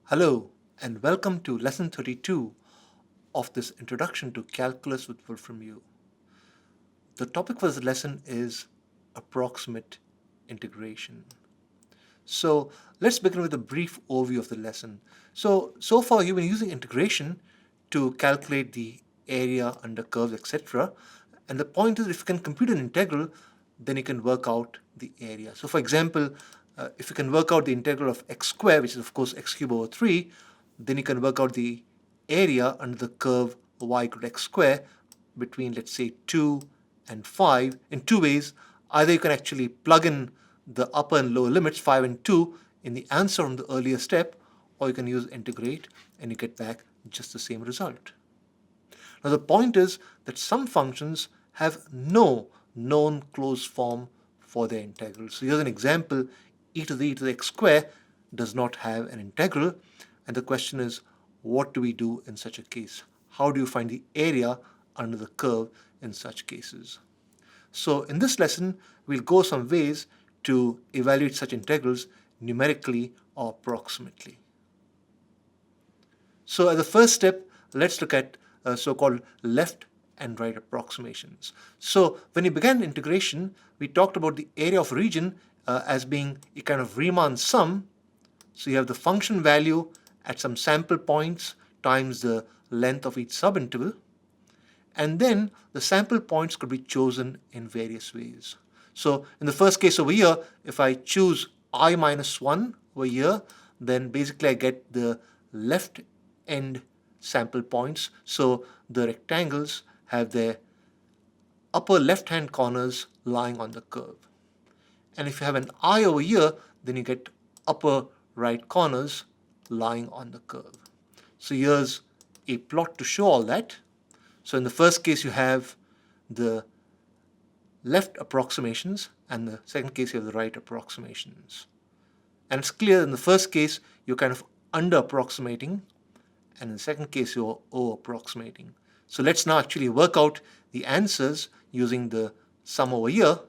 Hello, and welcome to Lesson 32 of this Introduction to Calculus with Wolfram U. The topic for this lesson is approximate integration. So let's begin with a brief overview of the lesson. So far you've been using integration to calculate the area under curves, etc. And the point is if you can compute an integral, then you can work out the area. So for example, if you can work out the integral of x squared, which is of course x cubed over 3, then you can work out the area under the curve y equal to x squared between, let's say, 2 and 5 in two ways. Either you can actually plug in the upper and lower limits 5 and 2 in the answer from the earlier step, or you can use integrate and you get back just the same result. Now the point is that some functions have no known closed form for their integral. So here's an example: e to the x squared does not have an integral, and the question is, what do we do in such a case? How do you find the area under the curve in such cases? So in this lesson, we'll go some ways to evaluate such integrals numerically or approximately. So as the first step, let's look at so-called left and right approximations. So when we began integration, we talked about the area of a region as being a kind of Riemann sum. So you have the function value at some sample points times the length of each subinterval. And then the sample points could be chosen in various ways. So in the first case over here, if I choose I minus 1 over here, then basically I get the left end sample points. So the rectangles have their upper left hand corners lying on the curve. And if you have an I over here, then you get upper right corners lying on the curve. So here's a plot to show all that. So in the first case, you have the left approximations, and the second case, you have the right approximations. And it's clear in the first case, you're kind of under approximating, and in the second case, you're over approximating. So let's now actually work out the answers using the sum over here,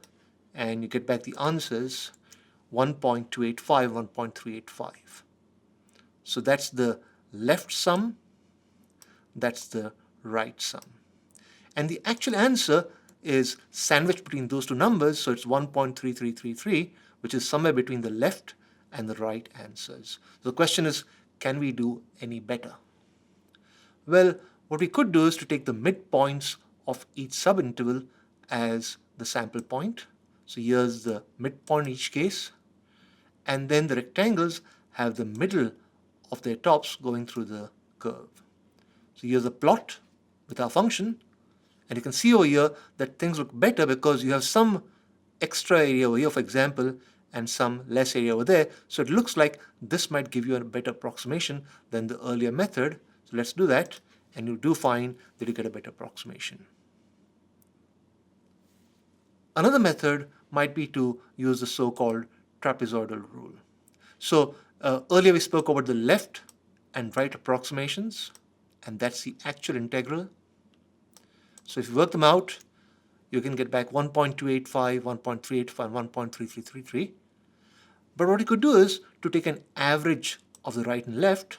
and you get back the answers 1.285, 1.385. So that's the left sum, that's the right sum. And the actual answer is sandwiched between those two numbers, so it's 1.3333, which is somewhere between the left and the right answers. So the question is, can we do any better? Well, what we could do is to take the midpoints of each subinterval as the sample point. So here's the midpoint in each case. And then the rectangles have the middle of their tops going through the curve. So here's a plot with our function. And you can see over here that things look better because you have some extra area over here, for example, and some less area over there. So it looks like this might give you a better approximation than the earlier method. So let's do that, and you do find that you get a better approximation. Another method might be to use the so-called trapezoidal rule. So earlier we spoke about the left and right approximations, and that's the actual integral. So if you work them out, you can get back 1.285, 1.385, 1.3333. But what you could do is to take an average of the right and left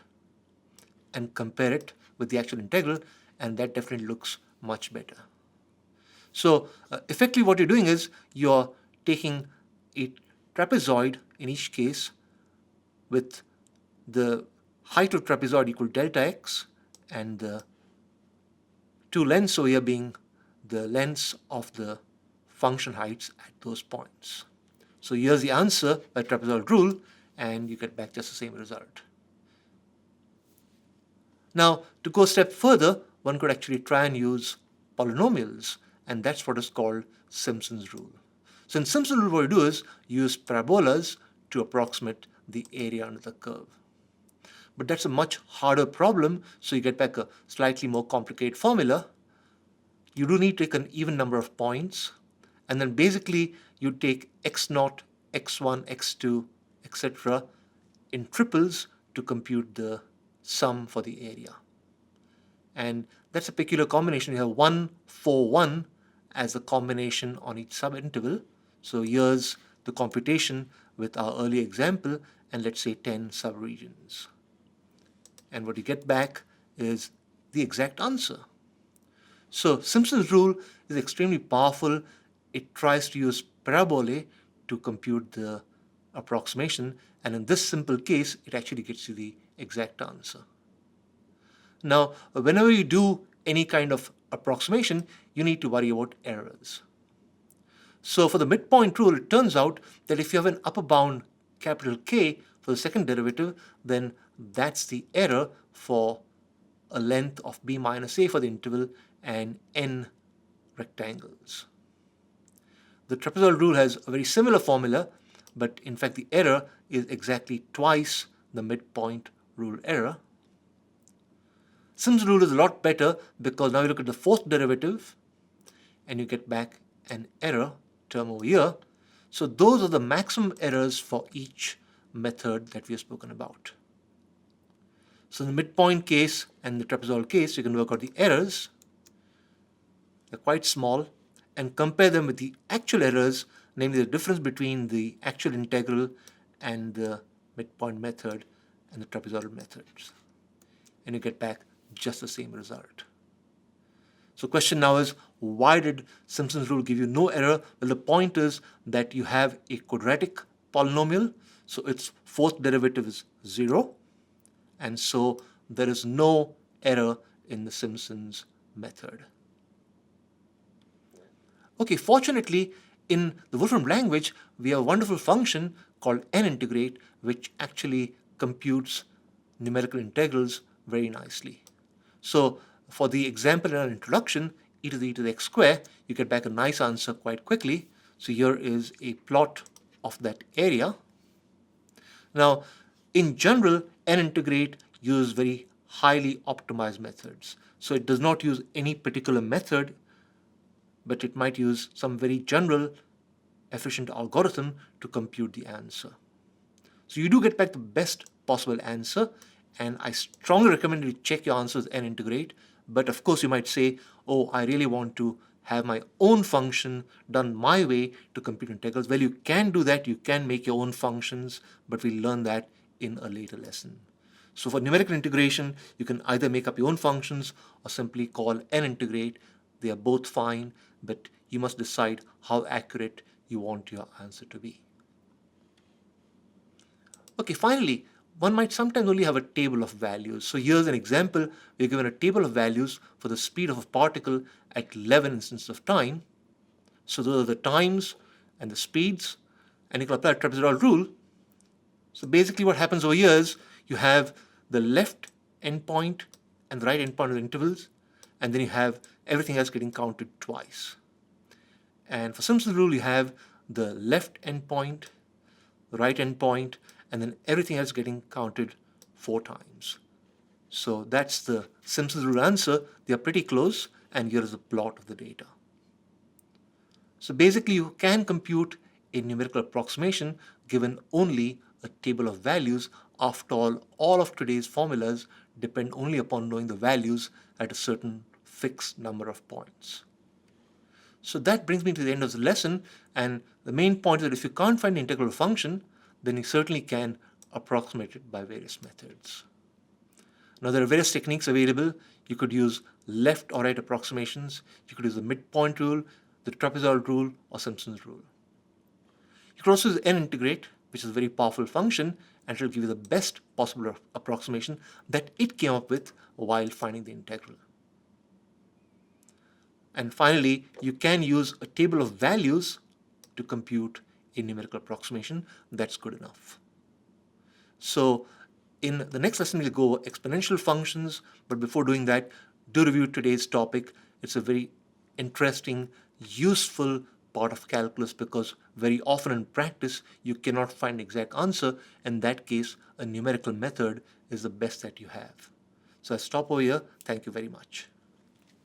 and compare it with the actual integral, and that definitely looks much better. So effectively what you're doing is you're taking a trapezoid in each case with the height of trapezoid equal delta x, and the two lengths over here being the lengths of the function heights at those points. So here's the answer by trapezoidal rule, and you get back just the same result. Now, to go a step further, one could actually try and use polynomials, and that's what is called Simpson's rule. So in Simpson's rule, what you do is use parabolas to approximate the area under the curve. But that's a much harder problem, so you get back a slightly more complicated formula. You do need to take an even number of points, and then basically you take x0, x1, x2, etc. in triples to compute the sum for the area. And that's a peculiar combination. You have 1, 4, 1 as a combination on each subinterval. So here's the computation with our earlier example, and let's say 10 subregions. and what you get back is the exact answer. So Simpson's rule is extremely powerful. It tries to use parabolae to compute the approximation, and in this simple case, it actually gets you the exact answer. Now, whenever you do any kind of approximation, you need to worry about errors. So for the midpoint rule, it turns out that if you have an upper bound capital K for the second derivative, then that's the error for a length of b minus a for the interval and n rectangles. The trapezoidal rule has a very similar formula, but in fact the error is exactly twice the midpoint rule error. Simpson's rule is a lot better because now you look at the fourth derivative and you get back an error term over here. So those are the maximum errors for each method that we have spoken about. So in the midpoint case and the trapezoidal case, you can work out the errors. They're quite small, and compare them with the actual errors, namely the difference between the actual integral and the midpoint method and the trapezoidal methods. And you get back just the same result. So question now is, why did Simpson's rule give you no error? Well, the point is that you have a quadratic polynomial, so its fourth derivative is 0, and so there is no error in the Simpson's method. Okay, fortunately, in the Wolfram language, we have a wonderful function called n-integrate, which actually computes numerical integrals very nicely. So for the example in our introduction, e to the x square, you get back a nice answer quite quickly. So here is a plot of that area. Now, in general, n-integrate uses very highly optimized methods. So it does not use any particular method, but it might use some very general efficient algorithm to compute the answer. So you do get back the best possible answer, and I strongly recommend you check your answers and integrate. But of course you might say, oh, I really want to have my own function done my way to compute integrals. Well, you can do that. You can make your own functions, but we'll learn that in a later lesson. So for numerical integration, you can either make up your own functions or simply call n-integrate. They are both fine, but you must decide how accurate you want your answer to be. Okay, finally, one might sometimes only have a table of values. So here's an example. We're given a table of values for the speed of a particle at 11 instances of time. So those are the times and the speeds, and you can apply a trapezoidal rule. So basically what happens over here is you have the left endpoint and the right endpoint of the intervals, and then you have everything else getting counted twice. And for Simpson's rule, you have the left endpoint, the right endpoint, and then everything else getting counted 4 times. So that's the Simpson's rule answer. They are pretty close, and here is a plot of the data. So basically, you can compute a numerical approximation given only a table of values. After all of today's formulas depend only upon knowing the values at a certain fixed number of points. So that brings me to the end of the lesson, and the main point is that if you can't find the integral function, then you certainly can approximate it by various methods. Now there are various techniques available. You could use left or right approximations. You could use the midpoint rule, the trapezoidal rule, or Simpson's rule. You could also use n-integrate, which is a very powerful function, and it will give you the best possible approximation that it came up with while finding the integral. And finally, you can use a table of values to compute a numerical approximation. That's good enough. So in the next lesson, we'll go over exponential functions. But before doing that, do review today's topic. It's a very interesting, useful part of calculus because very often in practice, you cannot find the exact answer. In that case, a numerical method is the best that you have. So I stop over here. Thank you very much.